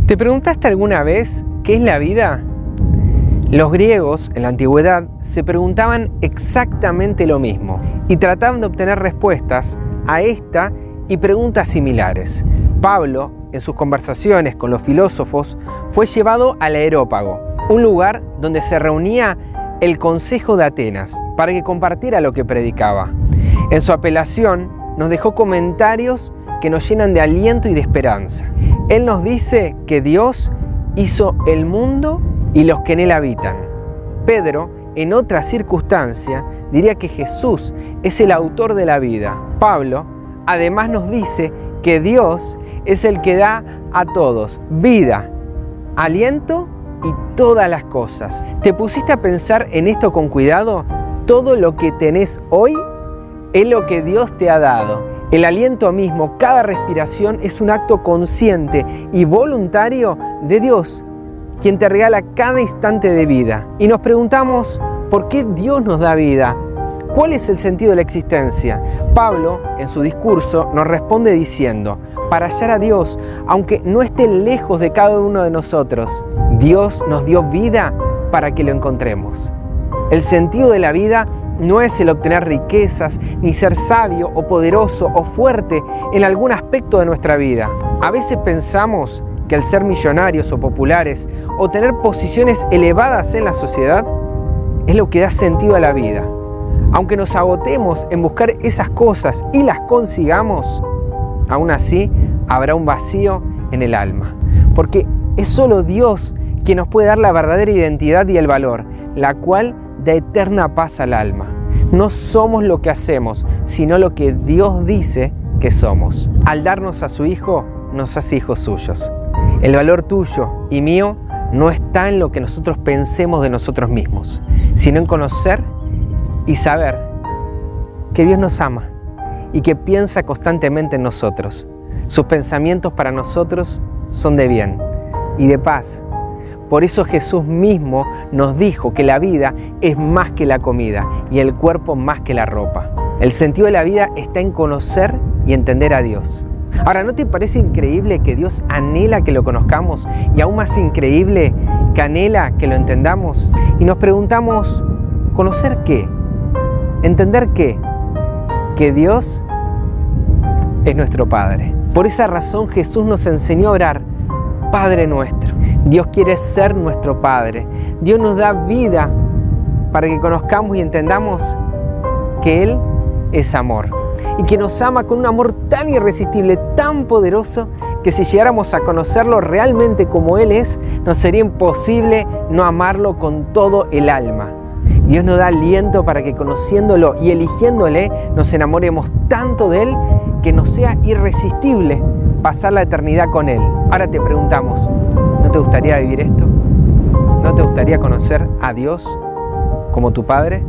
¿Te preguntaste alguna vez qué es la vida? Los griegos en la antigüedad se preguntaban exactamente lo mismo y trataban de obtener respuestas a esta y preguntas similares. Pablo, en sus conversaciones con los filósofos, fue llevado al Areópago, un lugar donde se reunía el Consejo de Atenas para que compartiera lo que predicaba. En su apelación nos dejó comentarios que nos llenan de aliento y de esperanza. Él nos dice que Dios hizo el mundo y los que en él habitan. Pedro, en otra circunstancia, diría que Jesús es el autor de la vida. Pablo, además, nos dice que Dios es el que da a todos vida, aliento y todas las cosas. ¿Te pusiste a pensar en esto con cuidado? Todo lo que tenés hoy es lo que Dios te ha dado. El aliento mismo, cada respiración, es un acto consciente y voluntario de Dios, quien te regala cada instante de vida. Y nos preguntamos, ¿por qué Dios nos da vida? ¿Cuál es el sentido de la existencia? Pablo, en su discurso, nos responde diciendo, para hallar a Dios, aunque no esté lejos de cada uno de nosotros, Dios nos dio vida para que lo encontremos. El sentido de la vida no es el obtener riquezas, ni ser sabio o poderoso o fuerte en algún aspecto de nuestra vida. A veces pensamos que al ser millonarios o populares o tener posiciones elevadas en la sociedad es lo que da sentido a la vida. Aunque nos agotemos en buscar esas cosas y las consigamos, aún así habrá un vacío en el alma. Porque es solo Dios quien nos puede dar la verdadera identidad y el valor, la cual da eterna paz al alma. No somos lo que hacemos, sino lo que Dios dice que somos. Al darnos a su Hijo, nos hace hijos suyos. El valor tuyo y mío no está en lo que nosotros pensemos de nosotros mismos, sino en conocer y saber que Dios nos ama y que piensa constantemente en nosotros. Sus pensamientos para nosotros son de bien y de paz. Por eso Jesús mismo nos dijo que la vida es más que la comida y el cuerpo más que la ropa. El sentido de la vida está en conocer y entender a Dios. Ahora, ¿no te parece increíble que Dios anhela que lo conozcamos y aún más increíble que anhela que lo entendamos? Y nos preguntamos, ¿conocer qué? ¿Entender qué? Que Dios es nuestro Padre. Por esa razón Jesús nos enseñó a orar, Padre nuestro. Dios quiere ser nuestro Padre. Dios nos da vida para que conozcamos y entendamos que Él es amor y que nos ama con un amor tan irresistible, tan poderoso, que si llegáramos a conocerlo realmente como Él es, nos sería imposible no amarlo con todo el alma. Dios nos da aliento para que conociéndolo y eligiéndole nos enamoremos tanto de Él que nos sea irresistible pasar la eternidad con Él. Ahora te preguntamos, ¿no te gustaría vivir esto? ¿No te gustaría conocer a Dios como tu Padre?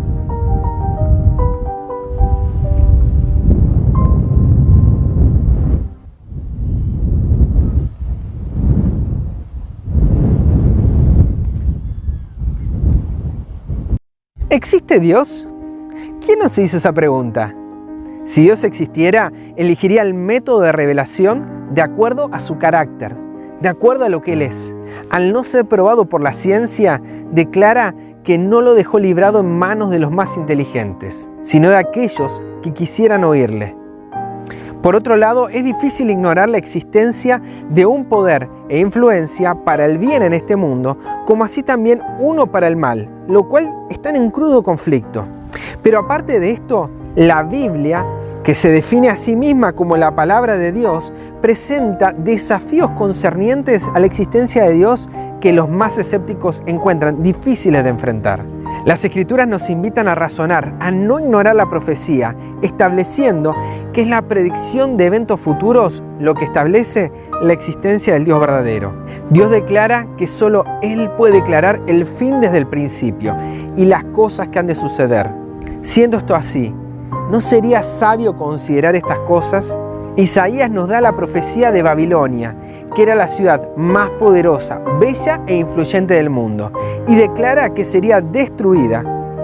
¿Existe Dios? ¿Quién nos hizo esa pregunta? Si Dios existiera, elegiría el método de revelación de acuerdo a su carácter, de acuerdo a lo que Él es. Al no ser probado por la ciencia, declara que no lo dejó librado en manos de los más inteligentes, sino de aquellos que quisieran oírle. Por otro lado, es difícil ignorar la existencia de un poder e influencia para el bien en este mundo, como así también uno para el mal, lo cual están en crudo conflicto. Pero aparte de esto, la Biblia, que se define a sí misma como la palabra de Dios, presenta desafíos concernientes a la existencia de Dios que los más escépticos encuentran difíciles de enfrentar. Las Escrituras nos invitan a razonar, a no ignorar la profecía, estableciendo que es la predicción de eventos futuros lo que establece la existencia del Dios verdadero. Dios declara que solo Él puede declarar el fin desde el principio y las cosas que han de suceder. Siendo esto así, ¿no sería sabio considerar estas cosas? Isaías nos da la profecía de Babilonia, que era la ciudad más poderosa, bella e influyente del mundo, y declara que sería destruida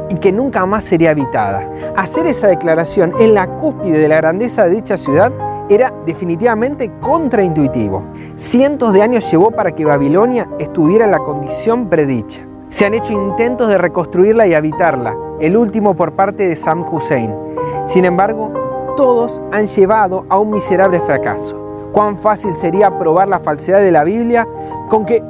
y y que nunca más sería habitada. Hacer esa declaración en la cúspide de la grandeza de dicha ciudad era definitivamente contraintuitivo. Cientos de años llevó para que Babilonia estuviera en la condición predicha. Se han hecho intentos de reconstruirla y habitarla, el último por parte de Saddam Hussein. Sin embargo, todos han llevado a un miserable fracaso. Cuán fácil sería probar la falsedad de la Biblia con que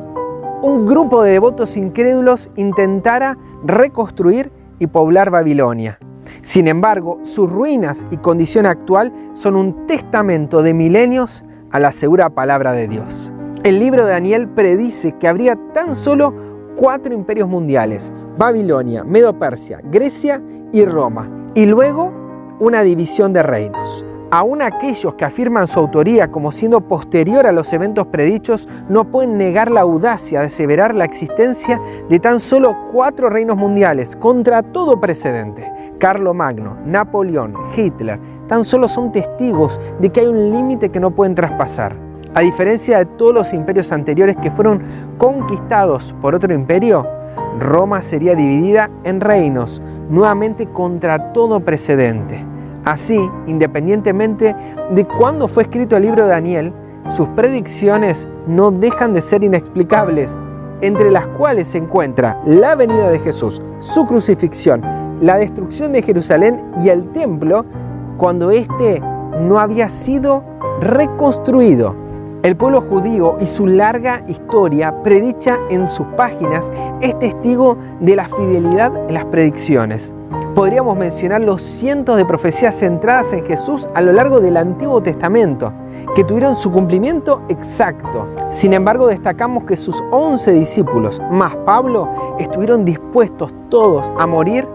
un grupo de devotos incrédulos intentara reconstruir y poblar Babilonia. Sin embargo, sus ruinas y condición actual son un testamento de milenios a la segura palabra de Dios. El libro de Daniel predice que habría tan solo 4 imperios mundiales: Babilonia, Medo-Persia, Grecia y Roma, y luego una división de reinos. Aún aquellos que afirman su autoría como siendo posterior a los eventos predichos no pueden negar la audacia de aseverar la existencia de tan solo 4 reinos mundiales contra todo precedente. Carlomagno, Napoleón, Hitler tan solo son testigos de que hay un límite que no pueden traspasar. A diferencia de todos los imperios anteriores que fueron conquistados por otro imperio, Roma sería dividida en reinos, nuevamente contra todo precedente. Así, independientemente de cuándo fue escrito el libro de Daniel, sus predicciones no dejan de ser inexplicables, entre las cuales se encuentra la venida de Jesús, su crucifixión, la destrucción de Jerusalén y el templo, cuando éste no había sido reconstruido. El pueblo judío y su larga historia predicha en sus páginas es testigo de la fidelidad en las predicciones. Podríamos mencionar los cientos de profecías centradas en Jesús a lo largo del Antiguo Testamento, que tuvieron su cumplimiento exacto. Sin embargo, destacamos que sus 11 discípulos, más Pablo, estuvieron dispuestos todos a morir,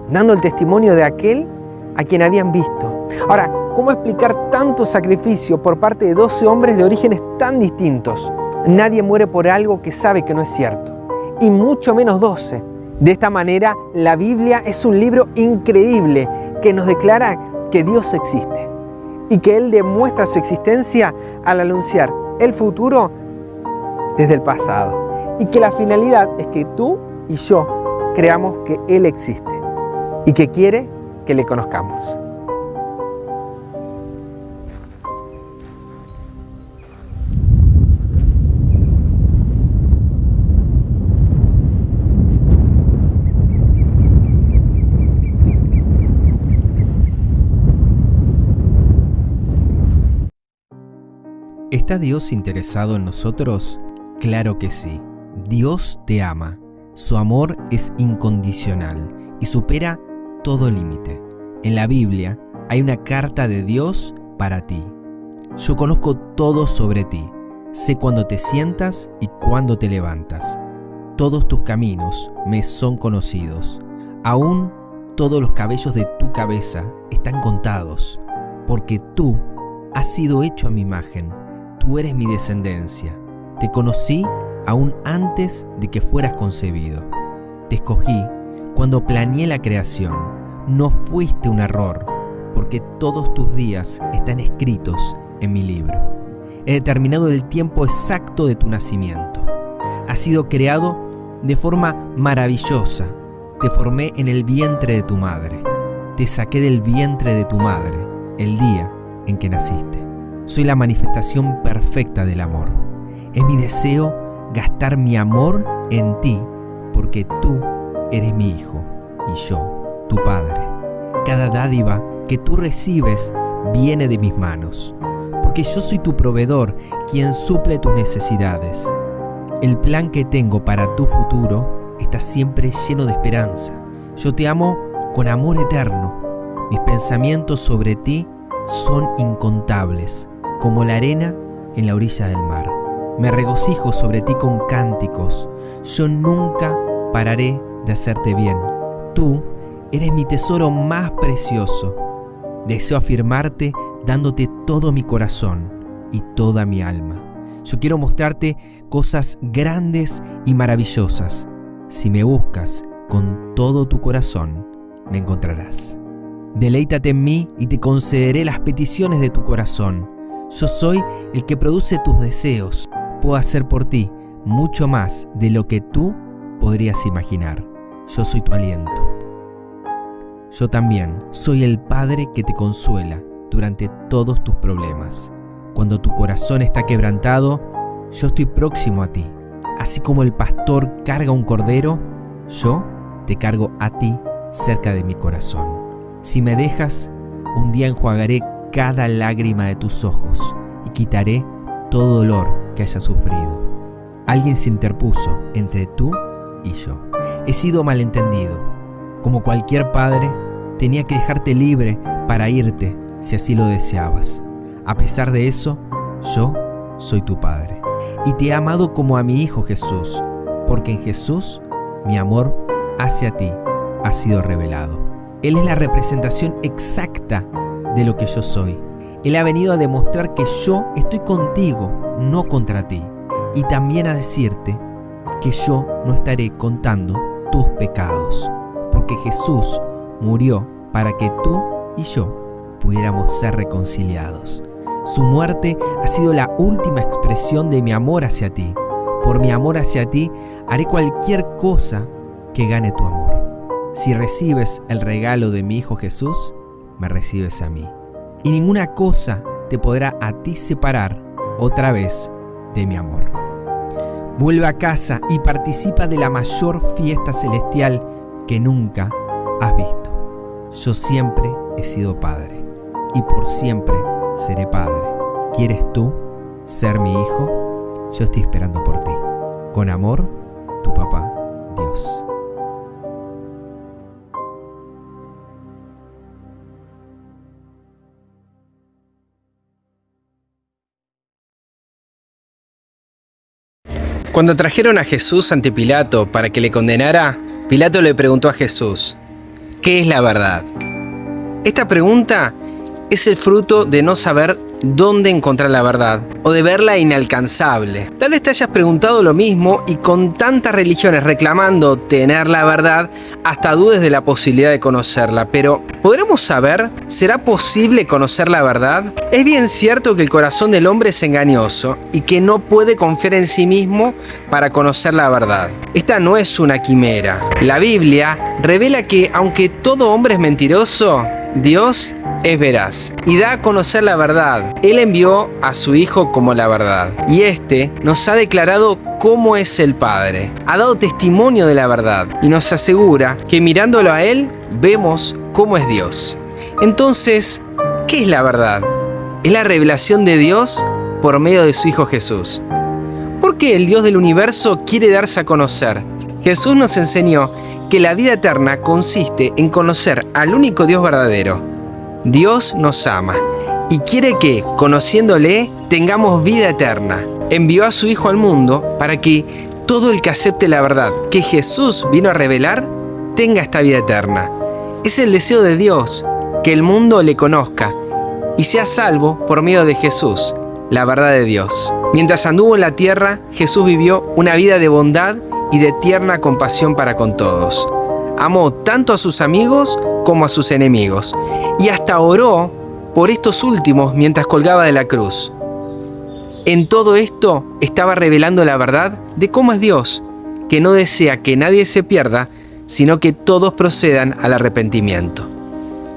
dando el testimonio de aquel a quien habían visto. Ahora, ¿cómo explicar tanto sacrificio por parte de 12 hombres de orígenes tan distintos? Nadie muere por algo que sabe que no es cierto, y mucho menos 12. De esta manera, la Biblia es un libro increíble que nos declara que Dios existe y que Él demuestra su existencia al anunciar el futuro desde el pasado, y que la finalidad es que tú y yo creamos que Él existe y que quiere que le conozcamos. ¿Está Dios interesado en nosotros? Claro que sí. Dios te ama. Su amor es incondicional y supera todo límite. En la Biblia hay una carta de Dios para ti. Yo conozco todo sobre ti. Sé cuándo te sientas y cuándo te levantas. Todos tus caminos me son conocidos. Aún todos los cabellos de tu cabeza están contados, porque tú has sido hecho a mi imagen. Tú eres mi descendencia. Te conocí aún antes de que fueras concebido. Te escogí cuando planeé la creación. No fuiste un error, porque todos tus días están escritos en mi libro. He determinado el tiempo exacto de tu nacimiento. Has sido creado de forma maravillosa. Te formé en el vientre de tu madre. Te saqué del vientre de tu madre el día en que naciste. Soy la manifestación perfecta del amor. Es mi deseo gastar mi amor en ti, porque tú eres mi hijo y yo, tu padre. Cada dádiva que tú recibes viene de mis manos, porque yo soy tu proveedor, quien suple tus necesidades. El plan que tengo para tu futuro está siempre lleno de esperanza. Yo te amo con amor eterno. Mis pensamientos sobre ti son incontables, como la arena en la orilla del mar. Me regocijo sobre ti con cánticos. Yo nunca pararé de hacerte bien. Tú eres mi tesoro más precioso. Deseo afirmarte dándote todo mi corazón y toda mi alma. Yo quiero mostrarte cosas grandes y maravillosas. Si me buscas con todo tu corazón, me encontrarás. Deleítate en mí y te concederé las peticiones de tu corazón. Yo soy el que produce tus deseos. Puedo hacer por ti mucho más de lo que tú podrías imaginar. Yo soy tu aliento. yo también soy el Padre que te consuela durante todos tus problemas. Cuando tu corazón está quebrantado, yo estoy próximo a ti. Así como el pastor carga un cordero, yo te cargo a ti cerca de mi corazón. Si me dejas, un día enjuagaré cada lágrima de tus ojos y quitaré todo dolor que hayas sufrido. Alguien se interpuso entre tú y yo. He sido malentendido. Como cualquier padre, tenía que dejarte libre para irte si así lo deseabas. A pesar de eso, yo soy tu padre. Y te he amado como a mi Hijo Jesús, porque en Jesús mi amor hacia ti ha sido revelado. Él es la representación exacta de lo que yo soy. Él ha venido a demostrar que yo estoy contigo, no contra ti. Y también a decirte que yo no estaré contando tus pecados, porque Jesús murió para que tú y yo pudiéramos ser reconciliados. Su muerte ha sido la última expresión de mi amor hacia ti. Por mi amor hacia ti, haré cualquier cosa que gane tu amor. Si recibes el regalo de mi Hijo Jesús, me recibes a mí. Y ninguna cosa te podrá a ti separar otra vez de mi amor. Vuelve a casa y participa de la mayor fiesta celestial que nunca has visto. Yo siempre he sido padre y por siempre seré padre. ¿Quieres tú ser mi hijo? Yo estoy esperando por ti. Con amor, tu papá, Dios. Cuando trajeron a Jesús ante Pilato para que le condenara, Pilato le preguntó a Jesús: ¿qué es la verdad? Esta pregunta es el fruto de no saber dónde encontrar la verdad o de verla inalcanzable. Tal vez te hayas preguntado lo mismo y con tantas religiones reclamando tener la verdad, hasta dudes de la posibilidad de conocerla. Pero, ¿podremos saber? ¿Será posible conocer la verdad? Es bien cierto que el corazón del hombre es engañoso y que no puede confiar en sí mismo para conocer la verdad. Esta no es una quimera. La Biblia revela que aunque todo hombre es mentiroso, Dios es veraz y da a conocer la verdad. Él envió a su Hijo como la verdad y este nos ha declarado cómo es el Padre. Ha dado testimonio de la verdad y nos asegura que mirándolo a Él vemos cómo es Dios. Entonces, ¿qué es la verdad? Es la revelación de Dios por medio de su Hijo Jesús. ¿Por qué el Dios del universo quiere darse a conocer? Jesús nos enseñó que la vida eterna consiste en conocer al único Dios verdadero. Dios nos ama y quiere que, conociéndole, tengamos vida eterna. Envió a su Hijo al mundo para que todo el que acepte la verdad que Jesús vino a revelar, tenga esta vida eterna. Es el deseo de Dios que el mundo le conozca y sea salvo por medio de Jesús, la verdad de Dios. Mientras anduvo en la tierra, Jesús vivió una vida de bondad y de tierna compasión para con todos. Amó tanto a sus amigos como a sus enemigos, y hasta oró por estos últimos mientras colgaba de la cruz. En todo esto estaba revelando la verdad de cómo es Dios, que no desea que nadie se pierda, sino que todos procedan al arrepentimiento.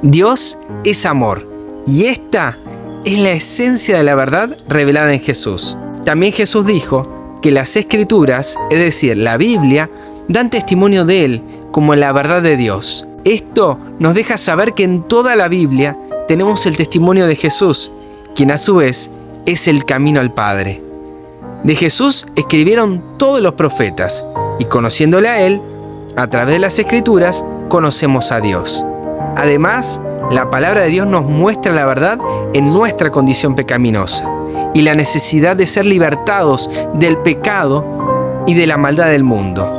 Dios es amor, y esta es la esencia de la verdad revelada en Jesús. También Jesús dijo que las Escrituras, es decir, la Biblia, dan testimonio de Él como la verdad de Dios. Esto nos deja saber que en toda la Biblia tenemos el testimonio de Jesús, quien a su vez es el camino al Padre. De Jesús escribieron todos los profetas, y conociéndole a Él, a través de las Escrituras, conocemos a Dios. Además, la palabra de Dios nos muestra la verdad en nuestra condición pecaminosa y la necesidad de ser libertados del pecado y de la maldad del mundo.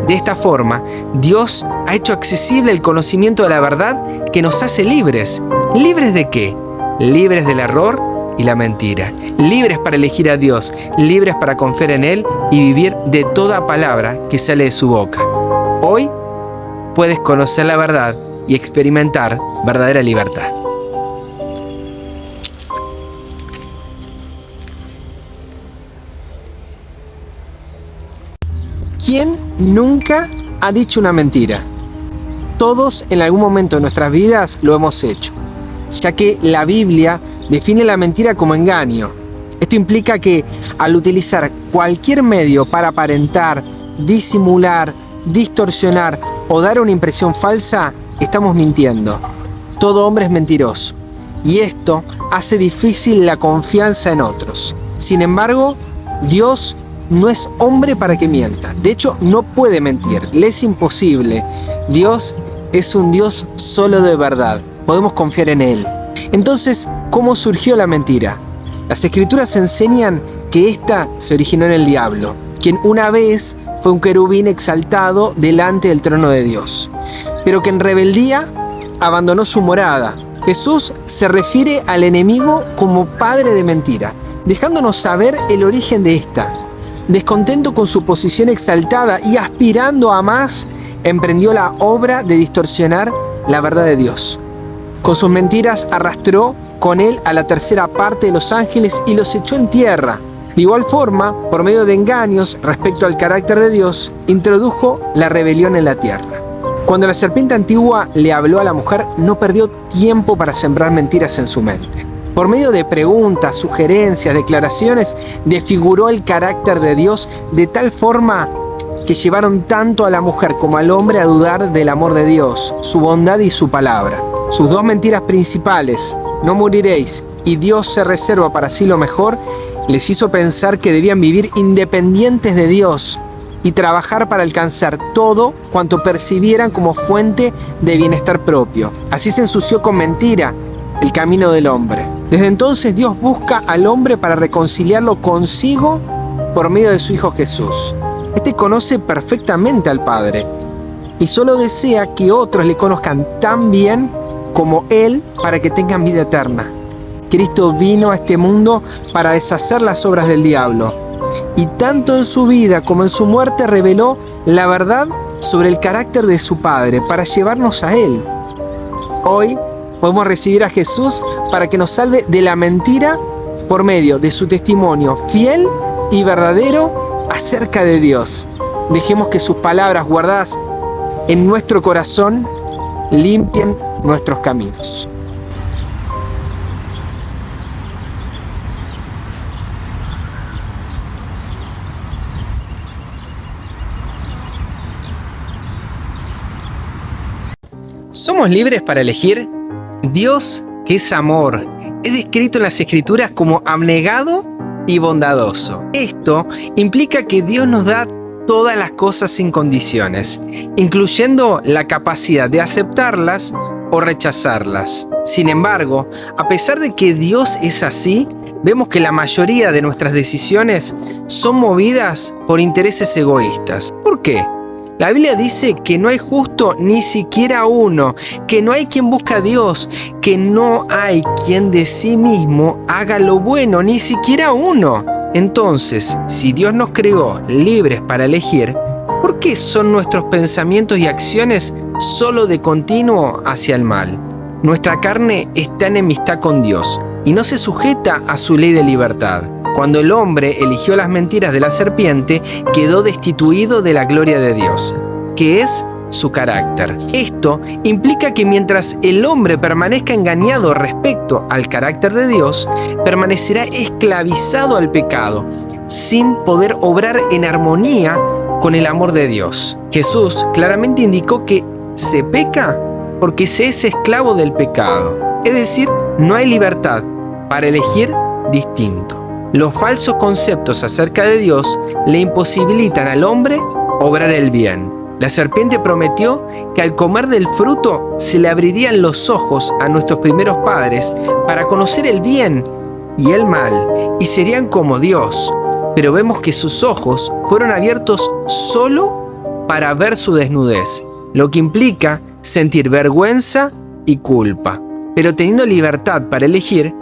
De esta forma, Dios ha hecho accesible el conocimiento de la verdad que nos hace libres. ¿Libres de qué? Libres del error y la mentira. Libres para elegir a Dios, libres para confiar en Él y vivir de toda palabra que sale de su boca. Hoy puedes conocer la verdad y experimentar verdadera libertad. ¿Quién nunca ha dicho una mentira? Todos en algún momento de nuestras vidas lo hemos hecho, ya que la Biblia define la mentira como engaño. Esto implica que al utilizar cualquier medio para aparentar, disimular, distorsionar o dar una impresión falsa, estamos mintiendo. Todo hombre es mentiroso y esto hace difícil la confianza en otros. Sin embargo, Dios no es hombre para que mienta. De hecho, no puede mentir. Le es imposible. Dios es un Dios solo de verdad. Podemos confiar en Él. Entonces, ¿cómo surgió la mentira? Las Escrituras enseñan que esta se originó en el diablo, quien una vez fue un querubín exaltado delante del trono de Dios, pero que en rebeldía abandonó su morada. Jesús se refiere al enemigo como padre de mentira, dejándonos saber el origen de esta. Descontento con su posición exaltada y aspirando a más, emprendió la obra de distorsionar la verdad de Dios. Con sus mentiras arrastró con él a la tercera parte de los ángeles y los echó en tierra. De igual forma, por medio de engaños respecto al carácter de Dios, introdujo la rebelión en la tierra. Cuando la serpiente antigua le habló a la mujer, no perdió tiempo para sembrar mentiras en su mente. Por medio de preguntas, sugerencias, declaraciones, desfiguró el carácter de Dios de tal forma que llevaron tanto a la mujer como al hombre a dudar del amor de Dios, su bondad y su palabra. Sus dos mentiras principales, no moriréis y Dios se reserva para sí lo mejor, les hizo pensar que debían vivir independientes de Dios y trabajar para alcanzar todo cuanto percibieran como fuente de bienestar propio. Así se ensució con mentira el camino del hombre. Desde entonces Dios busca al hombre para reconciliarlo consigo por medio de su Hijo Jesús. Este conoce perfectamente al Padre y solo desea que otros le conozcan tan bien como Él para que tengan vida eterna. Cristo vino a este mundo para deshacer las obras del diablo y tanto en su vida como en su muerte reveló la verdad sobre el carácter de su Padre para llevarnos a Él. Hoy podemos recibir a Jesús para que nos salve de la mentira por medio de su testimonio fiel y verdadero acerca de Dios. Dejemos que sus palabras guardadas en nuestro corazón limpien nuestros caminos. ¿Somos libres para elegir? Dios, que es amor, es descrito en las Escrituras como abnegado y bondadoso. Esto implica que Dios nos da todas las cosas sin condiciones, incluyendo la capacidad de aceptarlas o rechazarlas. Sin embargo, a pesar de que Dios es así, vemos que la mayoría de nuestras decisiones son movidas por intereses egoístas. ¿Por qué? La Biblia dice que no hay justo ni siquiera uno, que no hay quien busque a Dios, que no hay quien de sí mismo haga lo bueno, ni siquiera uno. Entonces, si Dios nos creó libres para elegir, ¿por qué son nuestros pensamientos y acciones solo de continuo hacia el mal? Nuestra carne está en enemistad con Dios y no se sujeta a su ley de libertad. Cuando el hombre eligió las mentiras de la serpiente, quedó destituido de la gloria de Dios, que es su carácter. Esto implica que mientras el hombre permanezca engañado respecto al carácter de Dios, permanecerá esclavizado al pecado, sin poder obrar en armonía con el amor de Dios. Jesús claramente indicó que se peca porque se es esclavo del pecado. Es decir, no hay libertad para elegir distinto. Los falsos conceptos acerca de Dios le imposibilitan al hombre obrar el bien. La serpiente prometió que al comer del fruto se le abrirían los ojos a nuestros primeros padres para conocer el bien y el mal, y serían como Dios. Pero vemos que sus ojos fueron abiertos solo para ver su desnudez, lo que implica sentir vergüenza y culpa. Pero teniendo libertad para elegir,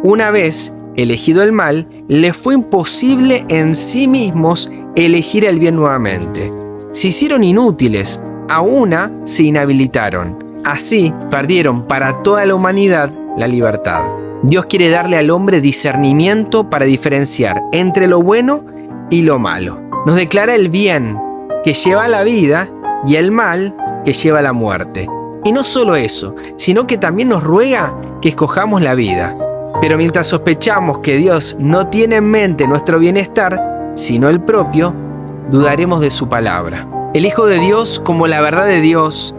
una vez elegido el mal, le fue imposible en sí mismos elegir el bien nuevamente. Se hicieron inútiles, a una se inhabilitaron. Así perdieron para toda la humanidad la libertad. Dios quiere darle al hombre discernimiento para diferenciar entre lo bueno y lo malo. Nos declara el bien que lleva a la vida y el mal que lleva a la muerte. Y no solo eso, sino que también nos ruega que escojamos la vida. Pero mientras sospechamos que Dios no tiene en mente nuestro bienestar, sino el propio, dudaremos de su palabra. El Hijo de Dios, como la verdad de Dios,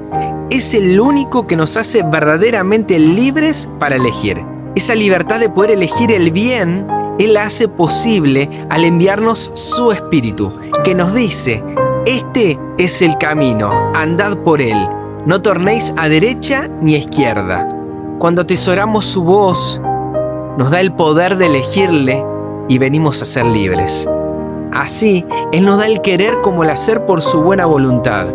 es el único que nos hace verdaderamente libres para elegir. Esa libertad de poder elegir el bien, Él la hace posible al enviarnos su Espíritu, que nos dice: este es el camino, andad por él, no tornéis a derecha ni a izquierda. Cuando atesoramos su voz, nos da el poder de elegirle y venimos a ser libres. Así, Él nos da el querer como el hacer por su buena voluntad.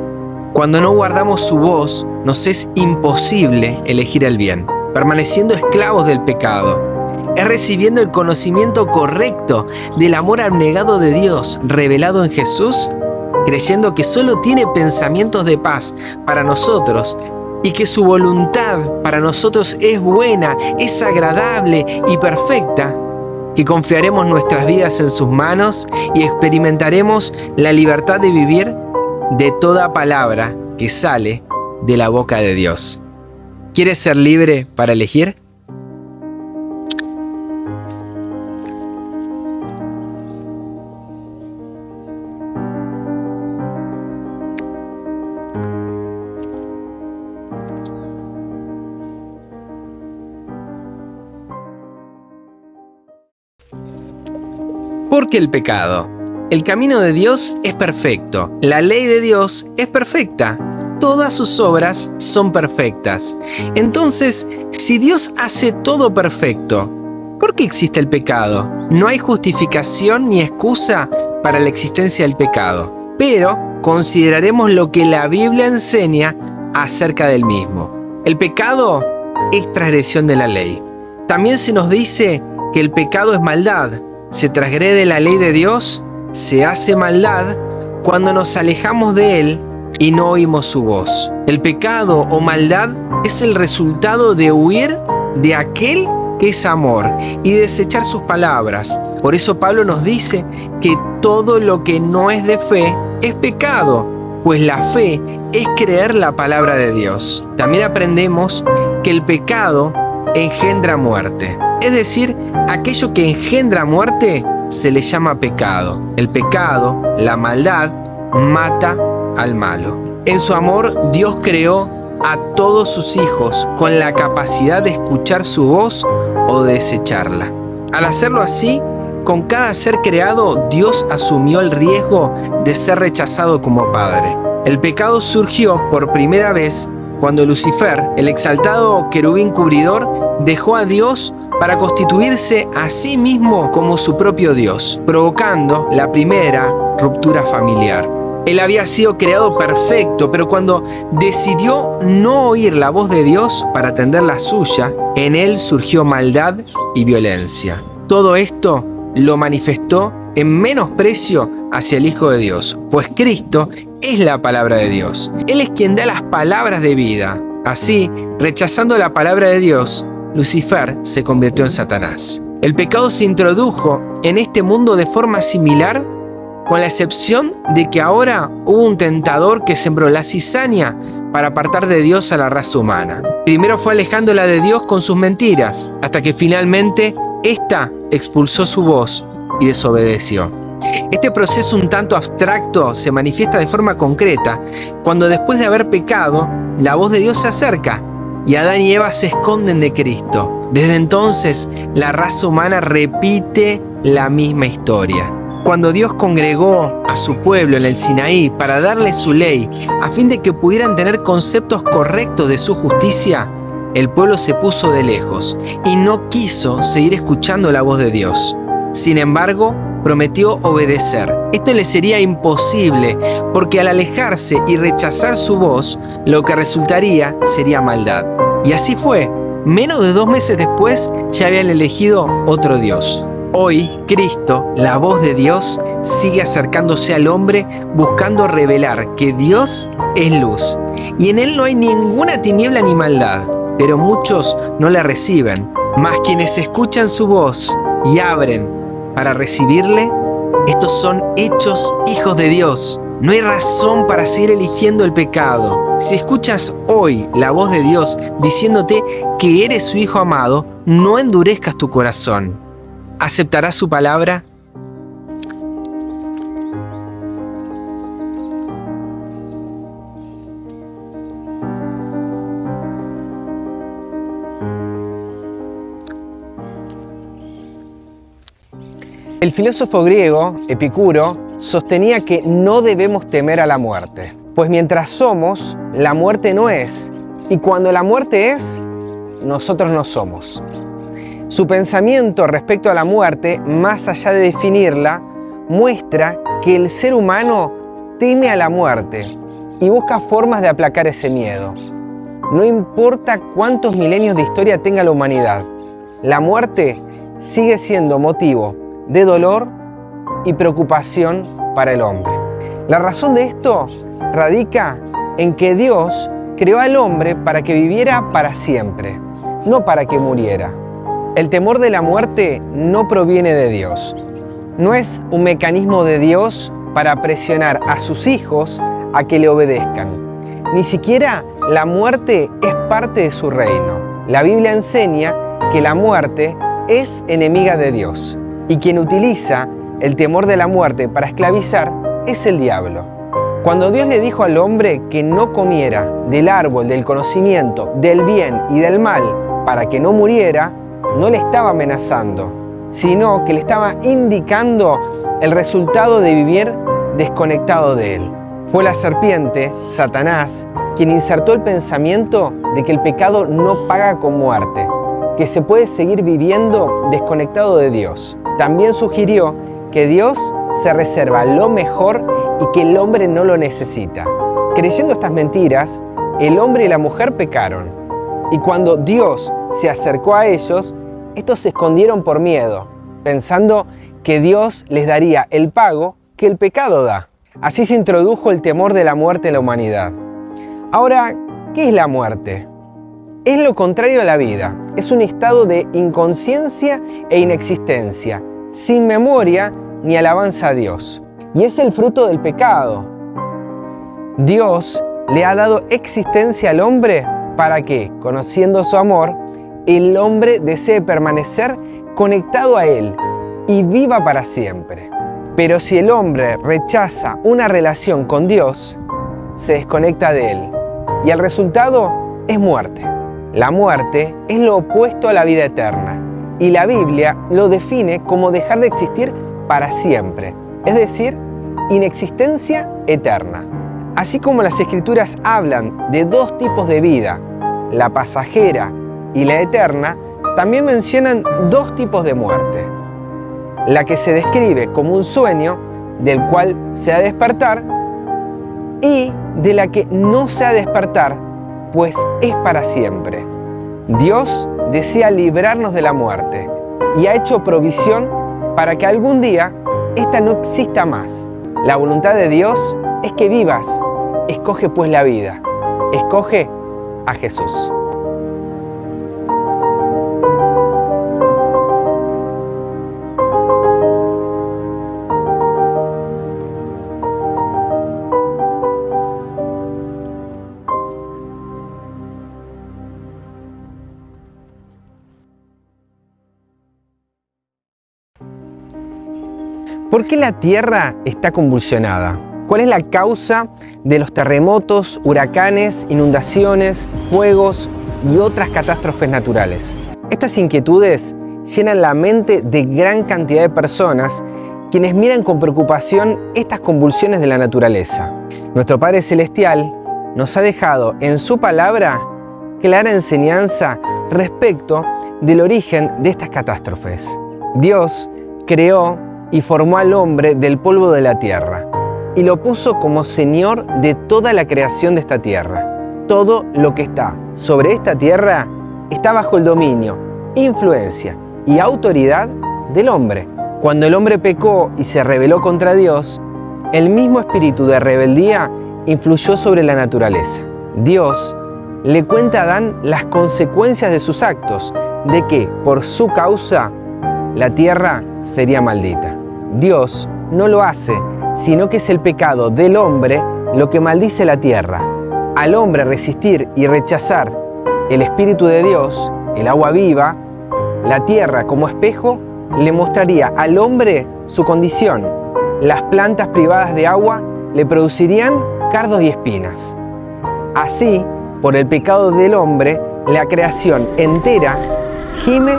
Cuando no guardamos su voz, nos es imposible elegir el bien, permaneciendo esclavos del pecado. Es recibiendo el conocimiento correcto del amor abnegado de Dios revelado en Jesús, creyendo que solo tiene pensamientos de paz para nosotros y que su voluntad para nosotros es buena, es agradable y perfecta, que confiaremos nuestras vidas en sus manos y experimentaremos la libertad de vivir de toda palabra que sale de la boca de Dios. ¿Quieres ser libre para elegir? ¿Por qué el pecado? El camino de Dios es perfecto, la ley de Dios es perfecta, todas sus obras son perfectas. Entonces, si Dios hace todo perfecto, ¿por qué existe el pecado? No hay justificación ni excusa para la existencia del pecado, pero consideraremos lo que la Biblia enseña acerca del mismo. El pecado es transgresión de la ley. También se nos dice que el pecado es maldad. Se transgrede la ley de Dios, se hace maldad cuando nos alejamos de Él y no oímos su voz. El pecado o maldad es el resultado de huir de aquel que es amor y desechar sus palabras. Por eso Pablo nos dice que todo lo que no es de fe es pecado, pues la fe es creer la palabra de Dios. También aprendemos que el pecado engendra muerte. Es decir, aquello que engendra muerte se le llama pecado. El pecado, la maldad, mata al malo. En su amor, Dios creó a todos sus hijos con la capacidad de escuchar su voz o de desecharla. Al hacerlo así, con cada ser creado, Dios asumió el riesgo de ser rechazado como padre. El pecado surgió por primera vez cuando Lucifer, el exaltado querubín cubridor, dejó a Dios para constituirse a sí mismo como su propio Dios, provocando la primera ruptura familiar. Él había sido creado perfecto, pero cuando decidió no oír la voz de Dios para atender la suya, en él surgió maldad y violencia. Todo esto lo manifestó en menosprecio hacia el Hijo de Dios, pues Cristo es la palabra de Dios. Él es quien da las palabras de vida. Así, rechazando la palabra de Dios, Lucifer se convirtió en Satanás. El pecado se introdujo en este mundo de forma similar, con la excepción de que ahora hubo un tentador que sembró la cizaña para apartar de Dios a la raza humana. Primero fue alejándola de Dios con sus mentiras, hasta que finalmente ésta expulsó su voz y desobedeció. Este proceso un tanto abstracto se manifiesta de forma concreta cuando, después de haber pecado, la voz de Dios se acerca y Adán y Eva se esconden de Cristo. Desde entonces, la raza humana repite la misma historia. Cuando Dios congregó a su pueblo en el Sinaí para darles su ley, a fin de que pudieran tener conceptos correctos de su justicia, el pueblo se puso de lejos y no quiso seguir escuchando la voz de Dios. Sin embargo, prometió obedecer. Esto le sería imposible, porque al alejarse y rechazar su voz, lo que resultaría sería maldad. Y así fue. Menos de 2 meses después, ya habían elegido otro Dios. Hoy, Cristo, la voz de Dios, sigue acercándose al hombre buscando revelar que Dios es luz y en Él no hay ninguna tiniebla ni maldad, pero muchos no la reciben. Mas quienes escuchan su voz y abren para recibirle, estos son hechos hijos de Dios. No hay razón para seguir eligiendo el pecado. Si escuchas hoy la voz de Dios diciéndote que eres su hijo amado, no endurezcas tu corazón. ¿Aceptarás su palabra? El filósofo griego, Epicuro, sostenía que no debemos temer a la muerte, pues mientras somos, la muerte no es, y cuando la muerte es, nosotros no somos. Su pensamiento respecto a la muerte, más allá de definirla, muestra que el ser humano teme a la muerte y busca formas de aplacar ese miedo. No importa cuántos milenios de historia tenga la humanidad, la muerte sigue siendo motivo de dolor y preocupación para el hombre. La razón de esto radica en que Dios creó al hombre para que viviera para siempre, no para que muriera. El temor de la muerte no proviene de Dios. No es un mecanismo de Dios para presionar a sus hijos a que le obedezcan. Ni siquiera la muerte es parte de su reino. La Biblia enseña que la muerte es enemiga de Dios. Y quien utiliza el temor de la muerte para esclavizar es el diablo. Cuando Dios le dijo al hombre que no comiera del árbol del conocimiento del bien y del mal para que no muriera, no le estaba amenazando, sino que le estaba indicando el resultado de vivir desconectado de él. Fue la serpiente, Satanás, quien insertó el pensamiento de que el pecado no paga con muerte, que se puede seguir viviendo desconectado de Dios. También sugirió que Dios se reserva lo mejor y que el hombre no lo necesita. Creyendo estas mentiras, el hombre y la mujer pecaron. Y cuando Dios se acercó a ellos, estos se escondieron por miedo, pensando que Dios les daría el pago que el pecado da. Así se introdujo el temor de la muerte en la humanidad. Ahora, ¿qué es la muerte? Es lo contrario a la vida. Es un estado de inconsciencia e inexistencia, sin memoria ni alabanza a Dios. Y es el fruto del pecado. Dios le ha dado existencia al hombre para que, conociendo su amor, el hombre desee permanecer conectado a Él y viva para siempre. Pero si el hombre rechaza una relación con Dios, se desconecta de Él. Y el resultado es muerte. La muerte es lo opuesto a la vida eterna. Y la Biblia lo define como dejar de existir para siempre, es decir, inexistencia eterna. Así como las Escrituras hablan de dos tipos de vida, la pasajera y la eterna, también mencionan dos tipos de muerte. La que se describe como un sueño, del cual se ha de despertar, y de la que no se ha de despertar, pues es para siempre. Dios desea librarnos de la muerte y ha hecho provisión para que algún día esta no exista más. La voluntad de Dios es que vivas. Escoge pues la vida. Escoge a Jesús. ¿Por qué la Tierra está convulsionada? ¿Cuál es la causa de los terremotos, huracanes, inundaciones, fuegos y otras catástrofes naturales? Estas inquietudes llenan la mente de gran cantidad de personas quienes miran con preocupación estas convulsiones de la naturaleza. Nuestro Padre Celestial nos ha dejado en su palabra clara enseñanza respecto del origen de estas catástrofes. Dios creó y formó al hombre del polvo de la tierra y lo puso como Señor de toda la creación de esta tierra. Todo lo que está sobre esta tierra está bajo el dominio, influencia y autoridad del hombre. Cuando el hombre pecó y se rebeló contra Dios, el mismo espíritu de rebeldía influyó sobre la naturaleza. Dios le cuenta a Adán las consecuencias de sus actos, de que por su causa la tierra sería maldita. Dios no lo hace sino que es el pecado del hombre lo que maldice la tierra. Al hombre resistir y rechazar el Espíritu de Dios, el agua viva, la tierra como espejo, le mostraría al hombre su condición. Las plantas privadas de agua le producirían cardos y espinas. Así, por el pecado del hombre, la creación entera gime,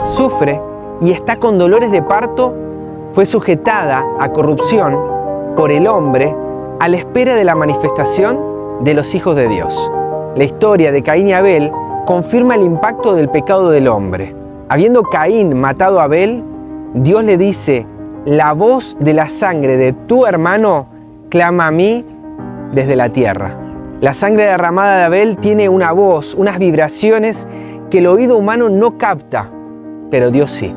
sufre y está con dolores de parto. Fue sujetada a corrupción por el hombre a la espera de la manifestación de los hijos de Dios. La historia de Caín y Abel confirma el impacto del pecado del hombre. Habiendo Caín matado a Abel, Dios le dice: la voz de la sangre de tu hermano clama a mí desde la tierra. La sangre derramada de Abel tiene una voz, unas vibraciones que el oído humano no capta, pero Dios sí.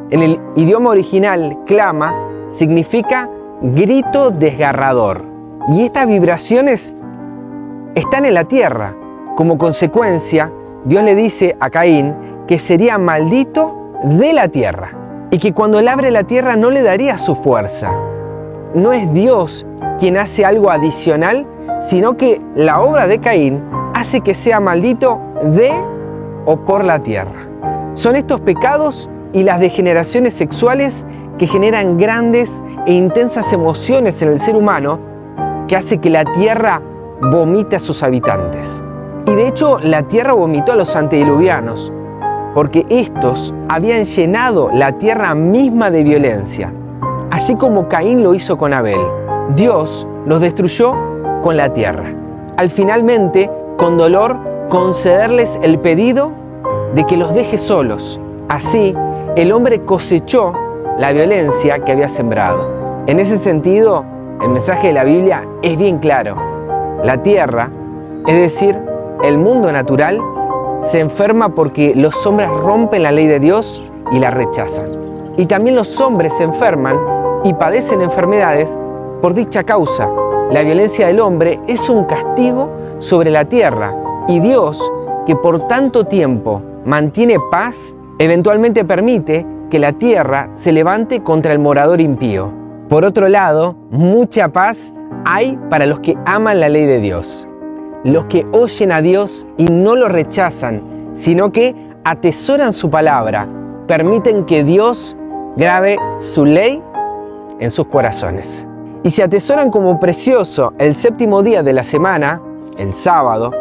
En el idioma original, clama significa grito desgarrador. Y estas vibraciones están en la tierra. Como consecuencia, Dios le dice a Caín que sería maldito de la tierra y que cuando labre la tierra no le daría su fuerza. No es Dios quien hace algo adicional, sino que la obra de Caín hace que sea maldito de o por la tierra. Son estos pecados y las degeneraciones sexuales que generan grandes e intensas emociones en el ser humano que hace que la tierra vomite a sus habitantes. Y de hecho la tierra vomitó a los antediluvianos porque estos habían llenado la tierra misma de violencia, así como Caín lo hizo con Abel. Dios los destruyó con la tierra, al finalmente, con dolor, concederles el pedido de que los deje solos. Así, el hombre cosechó la violencia que había sembrado. En ese sentido, el mensaje de la Biblia es bien claro. La tierra, es decir, el mundo natural, se enferma porque los hombres rompen la ley de Dios y la rechazan. Y también los hombres se enferman y padecen enfermedades por dicha causa. La violencia del hombre es un castigo sobre la tierra y Dios, que por tanto tiempo mantiene paz, eventualmente permite que la tierra se levante contra el morador impío. Por otro lado, mucha paz hay para los que aman la ley de Dios, los que oyen a Dios y no lo rechazan, sino que atesoran su palabra, permiten que Dios grabe su ley en sus corazones. Y se atesoran como precioso el séptimo día de la semana, el sábado,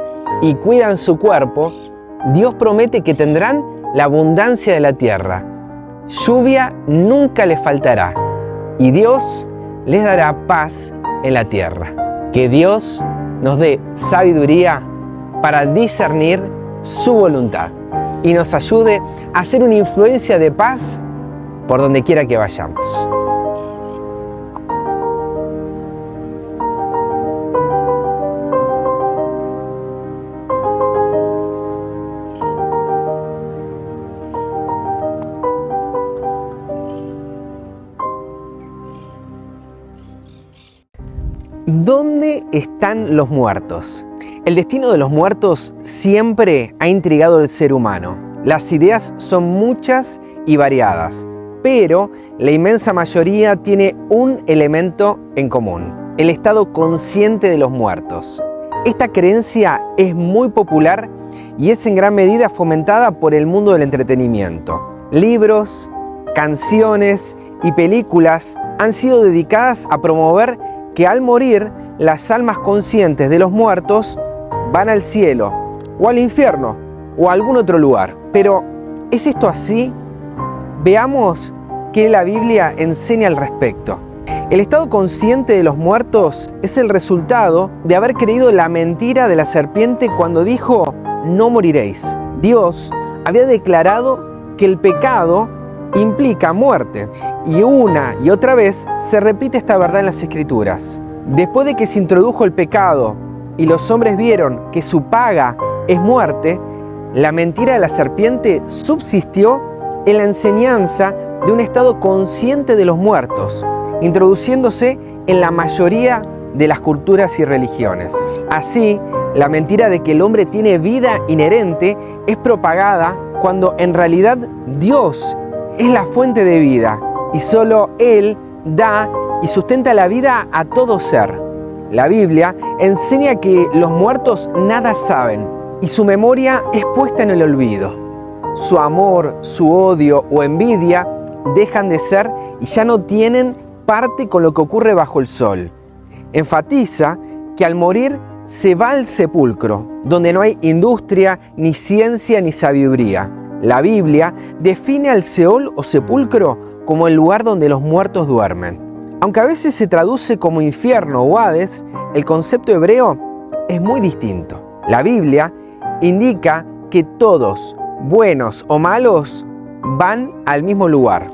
y cuidan su cuerpo, Dios promete que tendrán la abundancia de la tierra. Lluvia nunca les faltará y Dios les dará paz en la tierra. Que Dios nos dé sabiduría para discernir su voluntad y nos ayude a ser una influencia de paz por donde quiera que vayamos. ¿Dónde están los muertos? El destino de los muertos siempre ha intrigado al ser humano. Las ideas son muchas y variadas, pero la inmensa mayoría tiene un elemento en común: el estado consciente de los muertos. Esta creencia es muy popular y es en gran medida fomentada por el mundo del entretenimiento. Libros, canciones y películas han sido dedicadas a promover que al morir las almas conscientes de los muertos van al cielo o al infierno o a algún otro lugar. Pero, ¿es esto así? Veamos qué la Biblia enseña al respecto. El estado consciente de los muertos es el resultado de haber creído la mentira de la serpiente cuando dijo: no moriréis. Dios había declarado que el pecado implica muerte, y una y otra vez se repite esta verdad en las Escrituras. Después de que se introdujo el pecado y los hombres vieron que su paga es muerte, la mentira de la serpiente subsistió en la enseñanza de un estado consciente de los muertos, introduciéndose en la mayoría de las culturas y religiones. Así, la mentira de que el hombre tiene vida inherente es propagada cuando en realidad Dios es la fuente de vida y solo Él da y sustenta la vida a todo ser. La Biblia enseña que los muertos nada saben y su memoria es puesta en el olvido. Su amor, su odio o envidia dejan de ser y ya no tienen parte con lo que ocurre bajo el sol. Enfatiza que al morir se va al sepulcro, donde no hay industria, ni ciencia, ni sabiduría. La Biblia define al Seol o sepulcro como el lugar donde los muertos duermen. Aunque a veces se traduce como infierno o Hades, el concepto hebreo es muy distinto. La Biblia indica que todos, buenos o malos, van al mismo lugar,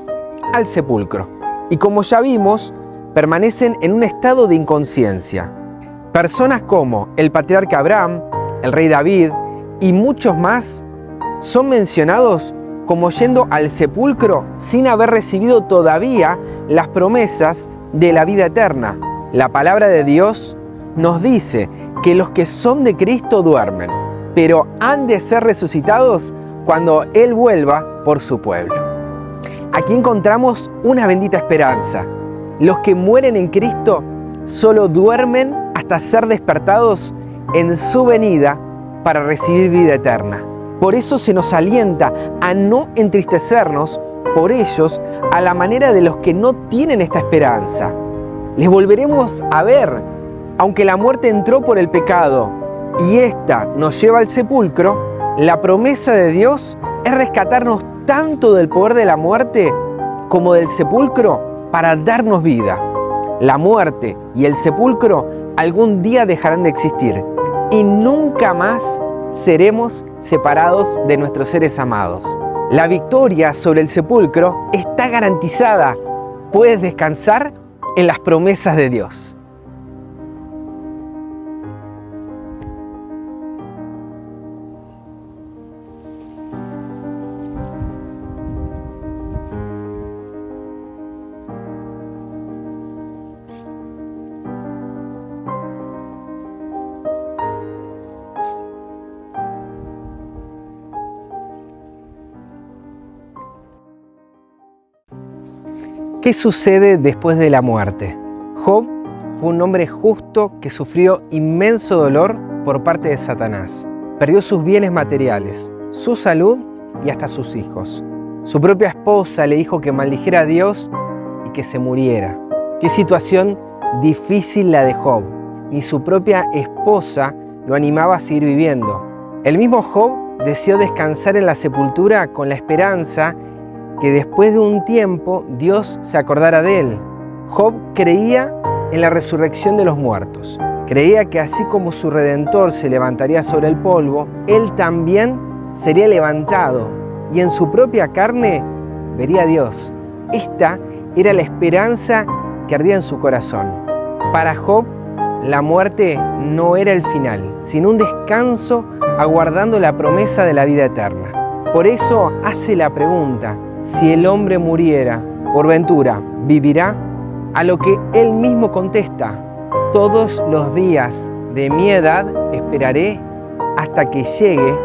al sepulcro. Y como ya vimos, permanecen en un estado de inconsciencia. Personas como el patriarca Abraham, el rey David y muchos más son mencionados como yendo al sepulcro sin haber recibido todavía las promesas de la vida eterna. La palabra de Dios nos dice que los que son de Cristo duermen, pero han de ser resucitados cuando Él vuelva por su pueblo. Aquí encontramos una bendita esperanza. Los que mueren en Cristo solo duermen hasta ser despertados en su venida para recibir vida eterna. Por eso se nos alienta a no entristecernos por ellos a la manera de los que no tienen esta esperanza. Les volveremos a ver, aunque la muerte entró por el pecado y ésta nos lleva al sepulcro, la promesa de Dios es rescatarnos tanto del poder de la muerte como del sepulcro para darnos vida. La muerte y el sepulcro algún día dejarán de existir y nunca más seremos separados de nuestros seres amados. La victoria sobre el sepulcro está garantizada. Puedes descansar en las promesas de Dios. ¿Qué sucede después de la muerte? Job fue un hombre justo que sufrió inmenso dolor por parte de Satanás. Perdió sus bienes materiales, su salud y hasta sus hijos. Su propia esposa le dijo que maldijera a Dios y que se muriera. Qué situación difícil la de Job. Ni su propia esposa lo animaba a seguir viviendo. El mismo Job deseó descansar en la sepultura con la esperanza que después de un tiempo Dios se acordara de él. Job creía en la resurrección de los muertos. Creía que así como su Redentor se levantaría sobre el polvo, él también sería levantado y en su propia carne vería a Dios. Esta era la esperanza que ardía en su corazón. Para Job, la muerte no era el final, sino un descanso aguardando la promesa de la vida eterna. Por eso hace la pregunta: si el hombre muriera, por ventura, ¿vivirá? A lo que él mismo contesta: todos los días de mi edad esperaré hasta que llegue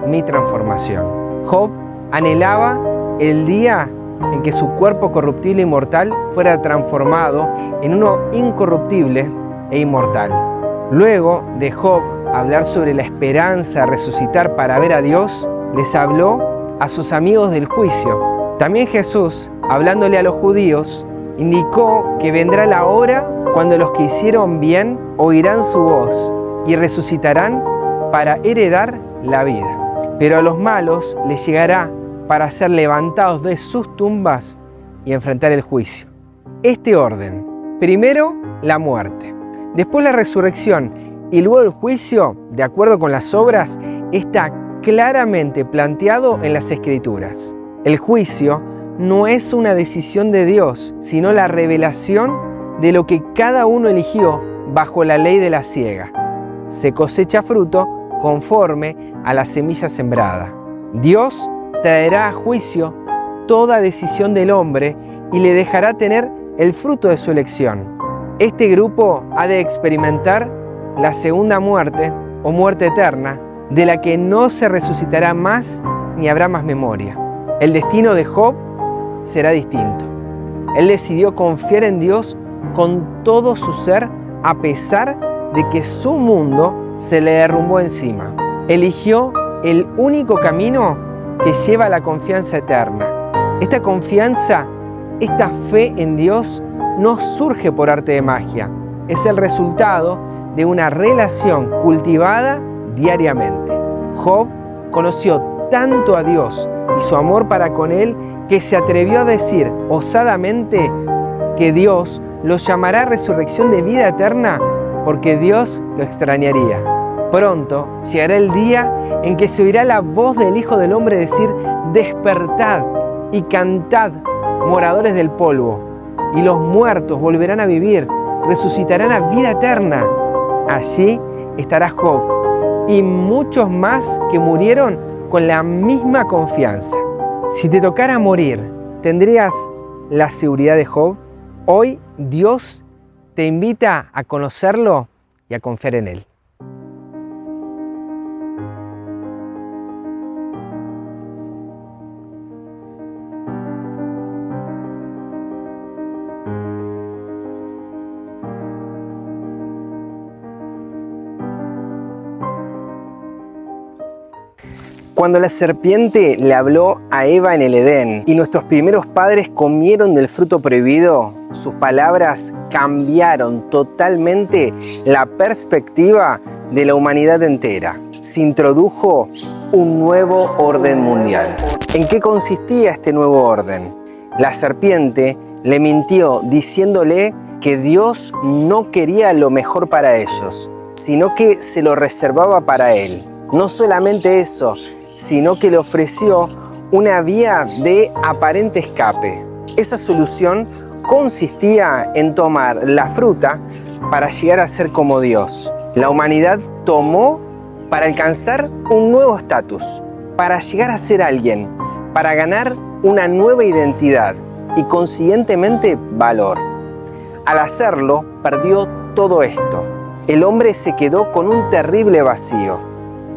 mi transformación. Job anhelaba el día en que su cuerpo corruptible y mortal fuera transformado en uno incorruptible e inmortal. Luego de Job hablar sobre la esperanza de resucitar para ver a Dios, les habló a sus amigos del juicio. También Jesús, hablándole a los judíos, indicó que vendrá la hora cuando los que hicieron bien oirán su voz y resucitarán para heredar la vida. Pero a los malos les llegará para ser levantados de sus tumbas y enfrentar el juicio. Este orden: primero la muerte, después la resurrección y luego el juicio, de acuerdo con las obras, está claramente planteado en las Escrituras. El juicio no es una decisión de Dios, sino la revelación de lo que cada uno eligió bajo la ley de la siega. Se cosecha fruto conforme a la semilla sembrada. Dios traerá a juicio toda decisión del hombre y le dejará tener el fruto de su elección. Este grupo ha de experimentar la segunda muerte o muerte eterna, de la que no se resucitará más ni habrá más memoria. El destino de Job será distinto. Él decidió confiar en Dios con todo su ser a pesar de que su mundo se le derrumbó encima. Eligió el único camino que lleva a la confianza eterna. Esta confianza, esta fe en Dios no surge por arte de magia. Es el resultado de una relación cultivada diariamente. Job conoció tanto a Dios y su amor para con él que se atrevió a decir osadamente que Dios lo llamará resurrección de vida eterna porque Dios lo extrañaría. Pronto llegará el día en que se oirá la voz del Hijo del Hombre decir: despertad y cantad, moradores del polvo, y los muertos volverán a vivir, resucitarán a vida eterna. Allí estará Job y muchos más que murieron con la misma confianza. Si te tocara morir, ¿tendrías la seguridad de Job? Hoy Dios te invita a conocerlo y a confiar en Él. Cuando la serpiente le habló a Eva en el Edén y nuestros primeros padres comieron del fruto prohibido, sus palabras cambiaron totalmente la perspectiva de la humanidad entera. Se introdujo un nuevo orden mundial. ¿En qué consistía este nuevo orden? La serpiente le mintió diciéndole que Dios no quería lo mejor para ellos, sino que se lo reservaba para él. No solamente eso, sino que le ofreció una vía de aparente escape. Esa solución consistía en tomar la fruta para llegar a ser como Dios. La humanidad tomó para alcanzar un nuevo estatus, para llegar a ser alguien, para ganar una nueva identidad y consiguientemente valor. Al hacerlo, perdió todo esto. El hombre se quedó con un terrible vacío.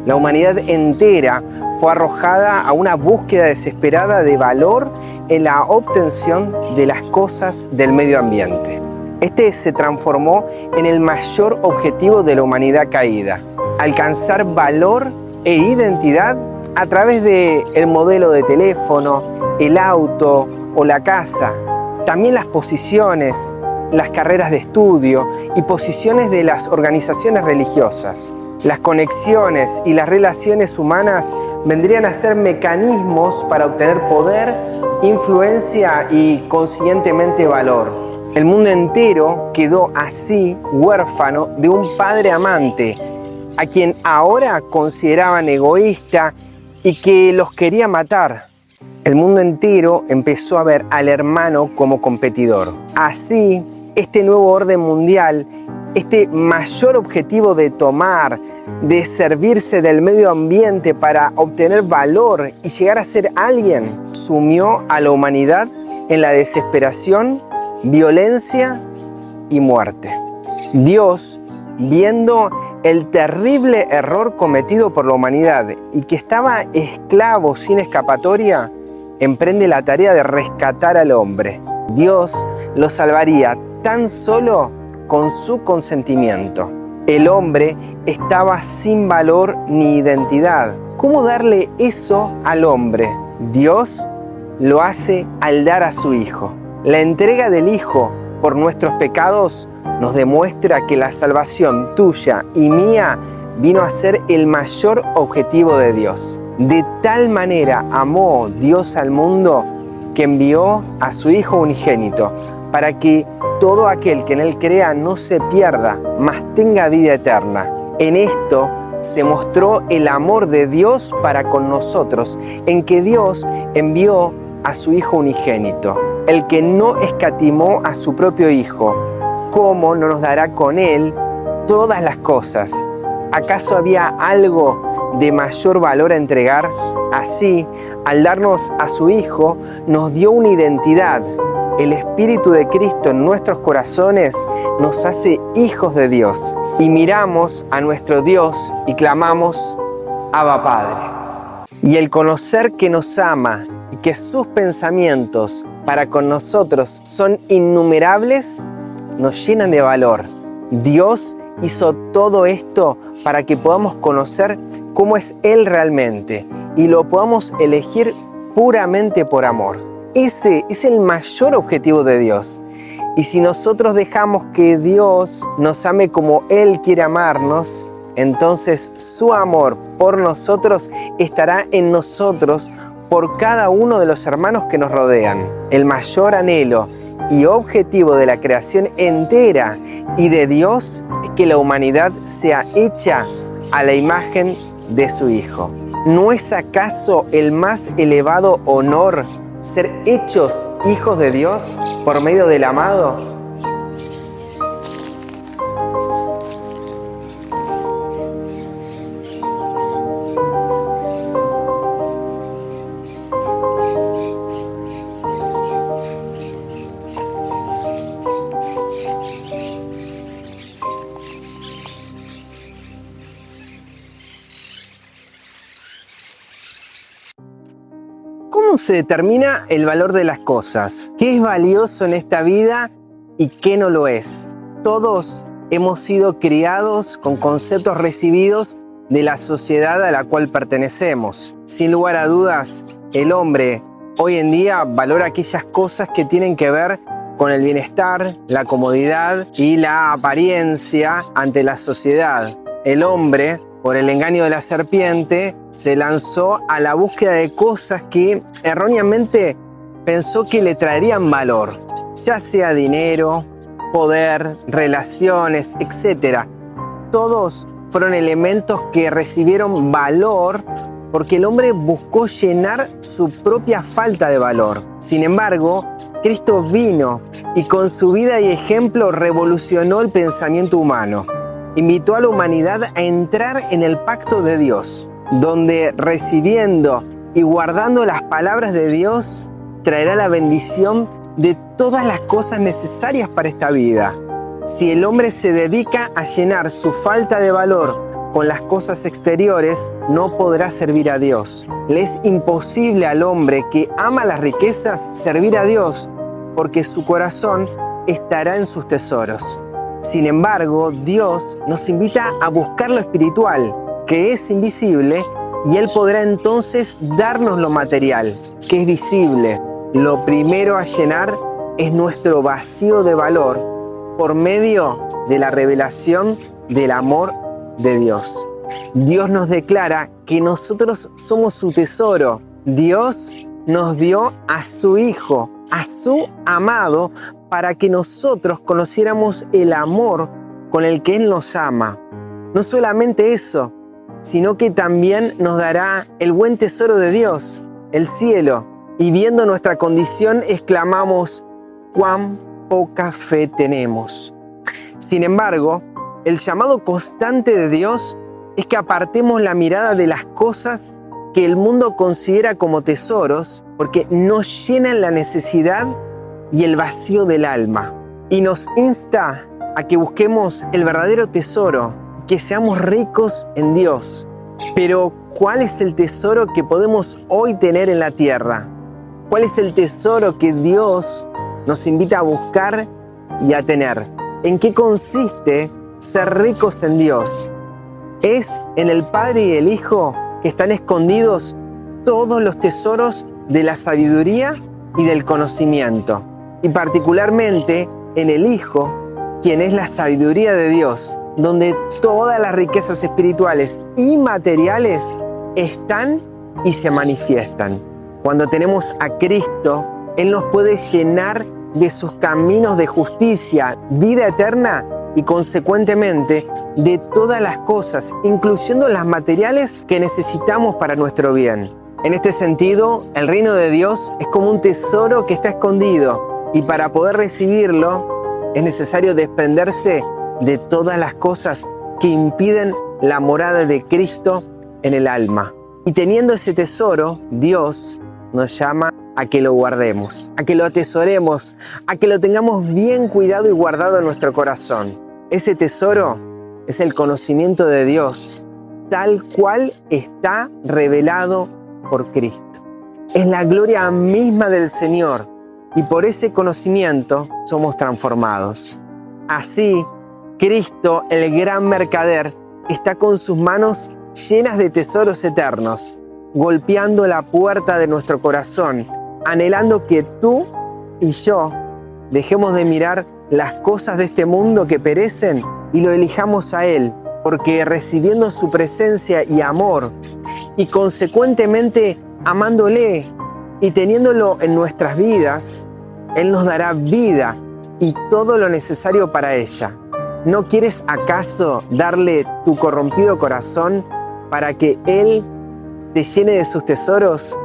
La humanidad entera fue arrojada a una búsqueda desesperada de valor en la obtención de las cosas del medio ambiente. Este se transformó en el mayor objetivo de la humanidad caída: alcanzar valor e identidad a través del modelo de teléfono, el auto o la casa. También las posiciones, las carreras de estudio y posiciones de las organizaciones religiosas. Las conexiones y las relaciones humanas vendrían a ser mecanismos para obtener poder, influencia y consiguientemente valor. El mundo entero quedó así huérfano de un padre amante, a quien ahora consideraban egoísta y que los quería matar. El mundo entero empezó a ver al hermano como competidor. Así, este nuevo orden mundial, este mayor objetivo de tomar, de servirse del medio ambiente para obtener valor y llegar a ser alguien, sumió a la humanidad en la desesperación, violencia y muerte. Dios, viendo el terrible error cometido por la humanidad y que estaba esclavo sin escapatoria, emprende la tarea de rescatar al hombre. Dios lo salvaría tan solo con su consentimiento. El hombre estaba sin valor ni identidad. ¿Cómo darle eso al hombre? Dios lo hace al dar a su Hijo. La entrega del Hijo por nuestros pecados nos demuestra que la salvación tuya y mía vino a ser el mayor objetivo de Dios. De tal manera amó Dios al mundo que envió a su Hijo unigénito, para que todo aquel que en Él crea no se pierda, mas tenga vida eterna. En esto se mostró el amor de Dios para con nosotros, en que Dios envió a su Hijo unigénito, el que no escatimó a su propio Hijo. ¿Cómo no nos dará con Él todas las cosas? ¿Acaso había algo de mayor valor a entregar? Así, al darnos a su Hijo, nos dio una identidad. El Espíritu de Cristo en nuestros corazones nos hace hijos de Dios. Y miramos a nuestro Dios y clamamos: Abba Padre. Y el conocer que nos ama y que sus pensamientos para con nosotros son innumerables, nos llenan de valor. Dios hizo todo esto para que podamos conocer cómo es Él realmente y lo podamos elegir puramente por amor. Ese es el mayor objetivo de Dios. Y si nosotros dejamos que Dios nos ame como Él quiere amarnos, entonces su amor por nosotros estará en nosotros por cada uno de los hermanos que nos rodean. El mayor anhelo y objetivo de la creación entera y de Dios es que la humanidad sea hecha a la imagen de su Hijo. ¿No es acaso el más elevado honor ser hechos hijos de Dios por medio del amado? ¿Cómo se determina el valor de las cosas? ¿Qué es valioso en esta vida y qué no lo es? Todos hemos sido criados con conceptos recibidos de la sociedad a la cual pertenecemos. Sin lugar a dudas, el hombre hoy en día valora aquellas cosas que tienen que ver con el bienestar, la comodidad y la apariencia ante la sociedad. El hombre, por el engaño de la serpiente, se lanzó a la búsqueda de cosas que erróneamente pensó que le traerían valor, ya sea dinero, poder, relaciones, etc. Todos fueron elementos que recibieron valor porque el hombre buscó llenar su propia falta de valor. Sin embargo, Cristo vino y con su vida y ejemplo revolucionó el pensamiento humano. Invitó a la humanidad a entrar en el pacto de Dios, donde recibiendo y guardando las palabras de Dios, traerá la bendición de todas las cosas necesarias para esta vida. Si el hombre se dedica a llenar su falta de valor con las cosas exteriores, no podrá servir a Dios. Le es imposible al hombre que ama las riquezas servir a Dios, porque su corazón estará en sus tesoros. Sin embargo, Dios nos invita a buscar lo espiritual, que es invisible, y Él podrá entonces darnos lo material, que es visible. Lo primero a llenar es nuestro vacío de valor por medio de la revelación del amor de Dios. Dios nos declara que nosotros somos su tesoro. Dios nos dio a su Hijo, a su amado, para que nosotros conociéramos el amor con el que Él nos ama. No solamente eso, sino que también nos dará el buen tesoro de Dios, el cielo. Y viendo nuestra condición, exclamamos: ¡cuán poca fe tenemos! Sin embargo, el llamado constante de Dios es que apartemos la mirada de las cosas que el mundo considera como tesoros, porque nos llenan la necesidad y el vacío del alma. Y nos insta a que busquemos el verdadero tesoro, que seamos ricos en Dios. Pero, ¿cuál es el tesoro que podemos hoy tener en la tierra? ¿Cuál es el tesoro que Dios nos invita a buscar y a tener? ¿En qué consiste ser ricos en Dios? Es en el Padre y el Hijo que están escondidos todos los tesoros de la sabiduría y del conocimiento. Y particularmente en el Hijo, quien es la sabiduría de Dios, donde todas las riquezas espirituales y materiales están y se manifiestan. Cuando tenemos a Cristo, Él nos puede llenar de sus caminos de justicia, vida eterna y consecuentemente de todas las cosas, incluyendo las materiales que necesitamos para nuestro bien. En este sentido, el reino de Dios es como un tesoro que está escondido, y para poder recibirlo es necesario desprenderse de todas las cosas que impiden la morada de Cristo en el alma. Y teniendo ese tesoro, Dios nos llama a que lo guardemos, a que lo atesoremos, a que lo tengamos bien cuidado y guardado en nuestro corazón. Ese tesoro es el conocimiento de Dios, tal cual está revelado por Cristo. Es la gloria misma del Señor, y por ese conocimiento somos transformados. Así, Cristo, el gran mercader, está con sus manos llenas de tesoros eternos, golpeando la puerta de nuestro corazón, anhelando que tú y yo dejemos de mirar las cosas de este mundo que perecen y lo elijamos a Él, porque recibiendo su presencia y amor, y consecuentemente amándole y teniéndolo en nuestras vidas, Él nos dará vida y todo lo necesario para ella. ¿No quieres acaso darle tu corrompido corazón para que Él te llene de sus tesoros?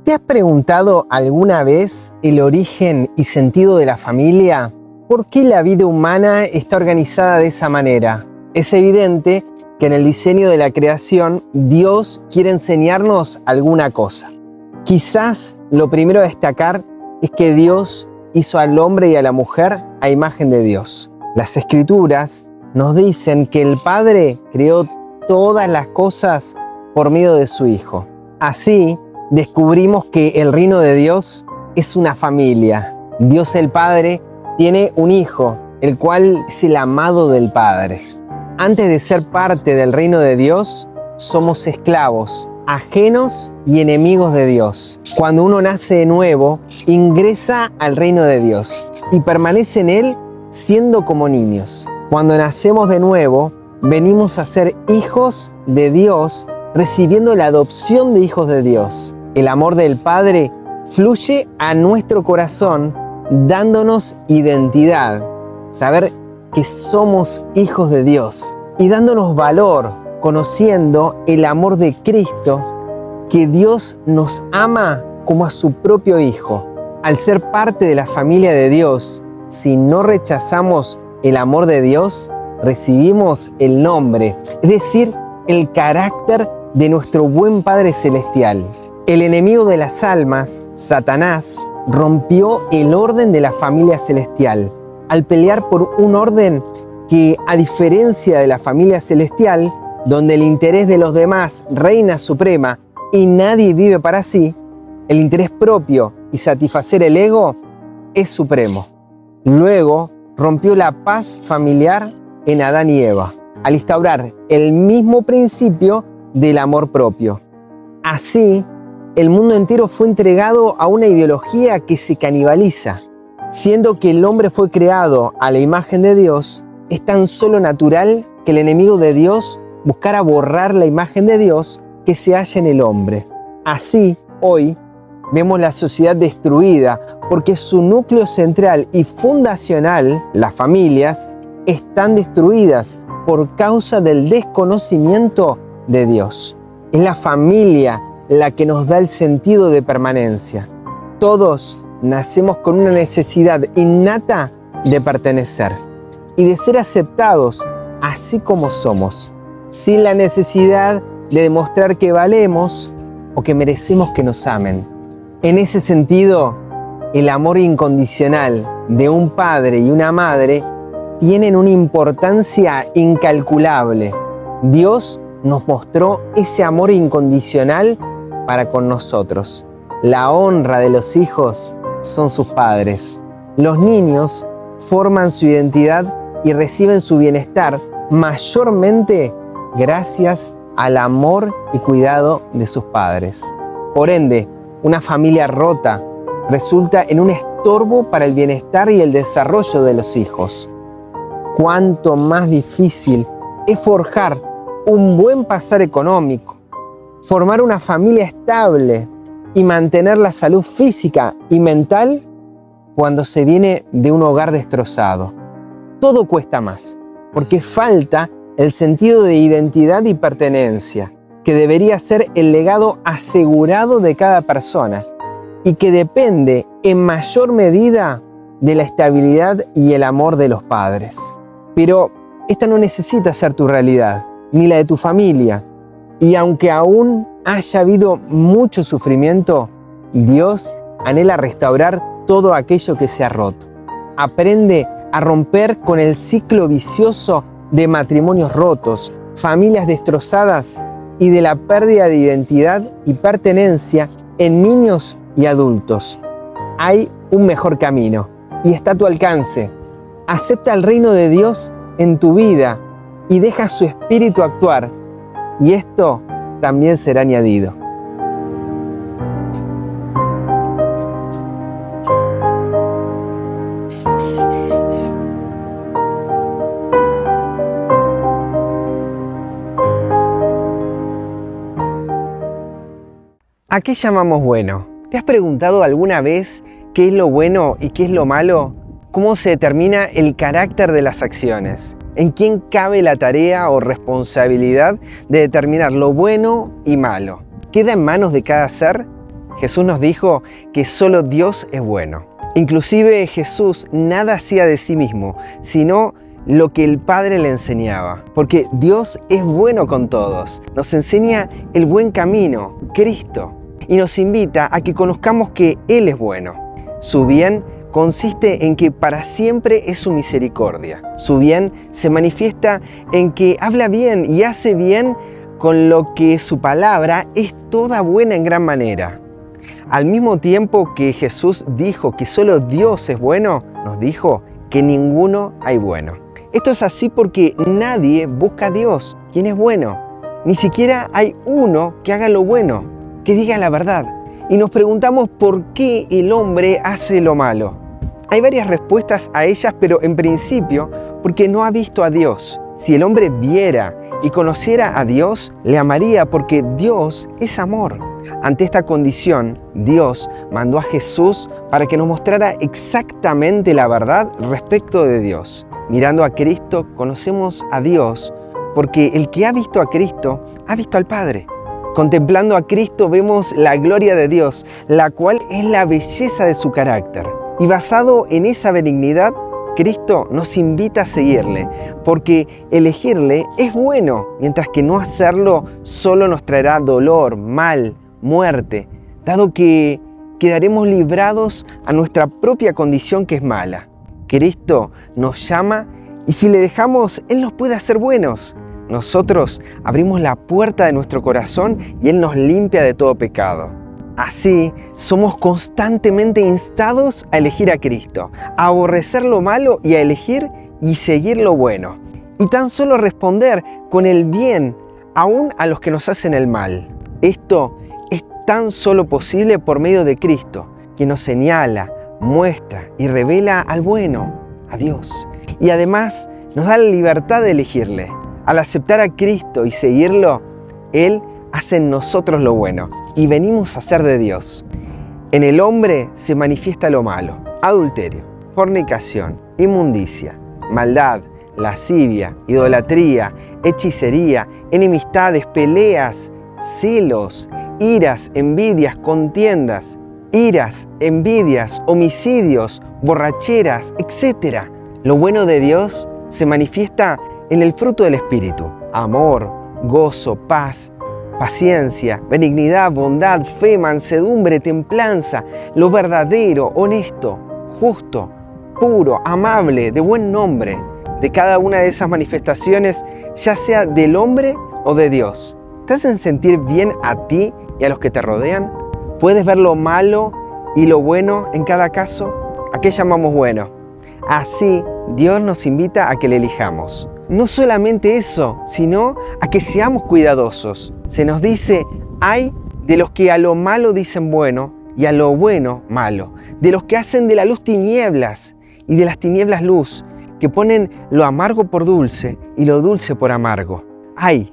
¿Te has preguntado alguna vez el origen y sentido de la familia? ¿Por qué la vida humana está organizada de esa manera? Es evidente que en el diseño de la creación Dios quiere enseñarnos alguna cosa. Quizás lo primero a destacar es que Dios hizo al hombre y a la mujer a imagen de Dios. Las Escrituras nos dicen que el Padre creó todas las cosas por medio de su Hijo. Así, descubrimos que el reino de Dios es una familia. Dios el Padre tiene un Hijo, el cual es el amado del Padre. Antes de ser parte del reino de Dios, somos esclavos, ajenos y enemigos de Dios. Cuando uno nace de nuevo, ingresa al reino de Dios y permanece en él siendo como niños. Cuando nacemos de nuevo, venimos a ser hijos de Dios, recibiendo la adopción de hijos de Dios. El amor del Padre fluye a nuestro corazón, dándonos identidad, saber que somos hijos de Dios y dándonos valor, conociendo el amor de Cristo, que Dios nos ama como a su propio Hijo. Al ser parte de la familia de Dios, si no rechazamos el amor de Dios, recibimos el nombre, es decir, el carácter de nuestro buen Padre Celestial. El enemigo de las almas, Satanás, rompió el orden de la familia celestial al pelear por un orden que, a diferencia de la familia celestial, donde el interés de los demás reina suprema y nadie vive para sí, el interés propio y satisfacer el ego es supremo. Luego rompió la paz familiar en Adán y Eva, al instaurar el mismo principio del amor propio. Así, el mundo entero fue entregado a una ideología que se canibaliza. Siendo que el hombre fue creado a la imagen de Dios, es tan solo natural que el enemigo de Dios buscara borrar la imagen de Dios que se halla en el hombre. Así, hoy, vemos la sociedad destruida porque su núcleo central y fundacional, las familias, están destruidas por causa del desconocimiento de Dios. Es la familia la que nos da el sentido de permanencia. Todos nacemos con una necesidad innata de pertenecer y de ser aceptados así como somos, sin la necesidad de demostrar que valemos o que merecemos que nos amen. En ese sentido, el amor incondicional de un padre y una madre tienen una importancia incalculable. Dios nos mostró ese amor incondicional para con nosotros. La honra de los hijos son sus padres. Los niños forman su identidad y reciben su bienestar mayormente gracias al amor y cuidado de sus padres. Por ende, una familia rota resulta en un estorbo para el bienestar y el desarrollo de los hijos. Cuánto más difícil es forjar un buen pasar económico, formar una familia estable y mantener la salud física y mental cuando se viene de un hogar destrozado. Todo cuesta más, porque falta el sentido de identidad y pertenencia, que debería ser el legado asegurado de cada persona y que depende en mayor medida de la estabilidad y el amor de los padres. Pero esta no necesita ser tu realidad, ni la de tu familia. Y aunque aún haya habido mucho sufrimiento, Dios anhela restaurar todo aquello que se ha roto. Aprende a romper con el ciclo vicioso de matrimonios rotos, familias destrozadas y de la pérdida de identidad y pertenencia en niños y adultos. Hay un mejor camino y está a tu alcance. Acepta el reino de Dios en tu vida y deja su espíritu actuar, y esto también será añadido. ¿A qué llamamos bueno? ¿Te has preguntado alguna vez qué es lo bueno y qué es lo malo? ¿Cómo se determina el carácter de las acciones? ¿En quién cabe la tarea o responsabilidad de determinar lo bueno y malo? ¿Queda en manos de cada ser? Jesús nos dijo que solo Dios es bueno. Inclusive Jesús nada hacía de sí mismo, sino lo que el Padre le enseñaba. Porque Dios es bueno con todos. Nos enseña el buen camino, Cristo. Y nos invita a que conozcamos que Él es bueno. Su bien consiste en que para siempre es su misericordia. Su bien se manifiesta en que habla bien y hace bien con lo que su palabra es toda buena en gran manera. Al mismo tiempo que Jesús dijo que solo Dios es bueno, nos dijo que ninguno hay bueno. Esto es así porque nadie busca a Dios, quien es bueno. Ni siquiera hay uno que haga lo bueno, que diga la verdad. Y nos preguntamos por qué el hombre hace lo malo. Hay varias respuestas a ellas, pero en principio porque no ha visto a Dios. Si el hombre viera y conociera a Dios, le amaría porque Dios es amor. Ante esta condición, Dios mandó a Jesús para que nos mostrara exactamente la verdad respecto de Dios. Mirando a Cristo, conocemos a Dios, porque el que ha visto a Cristo, ha visto al Padre. Contemplando a Cristo vemos la gloria de Dios, la cual es la belleza de su carácter. Y basado en esa benignidad, Cristo nos invita a seguirle, porque elegirle es bueno, mientras que no hacerlo solo nos traerá dolor, mal, muerte, dado que quedaremos librados a nuestra propia condición que es mala. Cristo nos llama y si le dejamos, Él nos puede hacer buenos. Nosotros abrimos la puerta de nuestro corazón y Él nos limpia de todo pecado. Así, somos constantemente instados a elegir a Cristo, a aborrecer lo malo y a elegir y seguir lo bueno. Y tan solo responder con el bien aún a los que nos hacen el mal. Esto es tan solo posible por medio de Cristo, quien nos señala, muestra y revela al bueno, a Dios. Y además nos da la libertad de elegirle. Al aceptar a Cristo y seguirlo, Él hace en nosotros lo bueno y venimos a ser de Dios. En el hombre se manifiesta lo malo: adulterio, fornicación, inmundicia, maldad, lascivia, idolatría, hechicería, enemistades, peleas, celos, iras, envidias, contiendas, homicidios, borracheras, etc. Lo bueno de Dios se manifiesta en el fruto del Espíritu: amor, gozo, paz, paciencia, benignidad, bondad, fe, mansedumbre, templanza, lo verdadero, honesto, justo, puro, amable, de buen nombre. De cada una de esas manifestaciones, ya sea del hombre o de Dios, ¿te hacen sentir bien a ti y a los que te rodean? ¿Puedes ver lo malo y lo bueno en cada caso? ¿A qué llamamos bueno? Así, Dios nos invita a que le elijamos. No solamente eso, sino a que seamos cuidadosos. Se nos dice: ay de los que a lo malo dicen bueno y a lo bueno malo, de los que hacen de la luz tinieblas y de las tinieblas luz, que ponen lo amargo por dulce y lo dulce por amargo. Ay,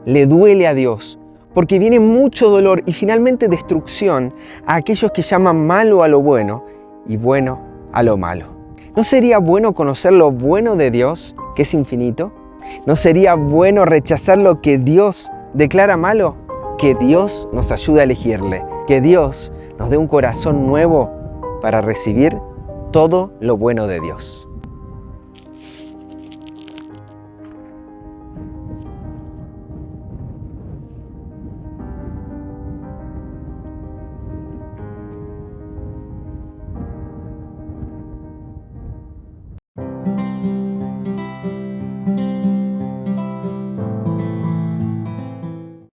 le duele a Dios, porque viene mucho dolor y finalmente destrucción a aquellos que llaman malo a lo bueno y bueno a lo malo. ¿No sería bueno conocer lo bueno de Dios, que es infinito? ¿No sería bueno rechazar lo que Dios declara malo? Que Dios nos ayude a elegirle, que Dios nos dé un corazón nuevo para recibir todo lo bueno de Dios.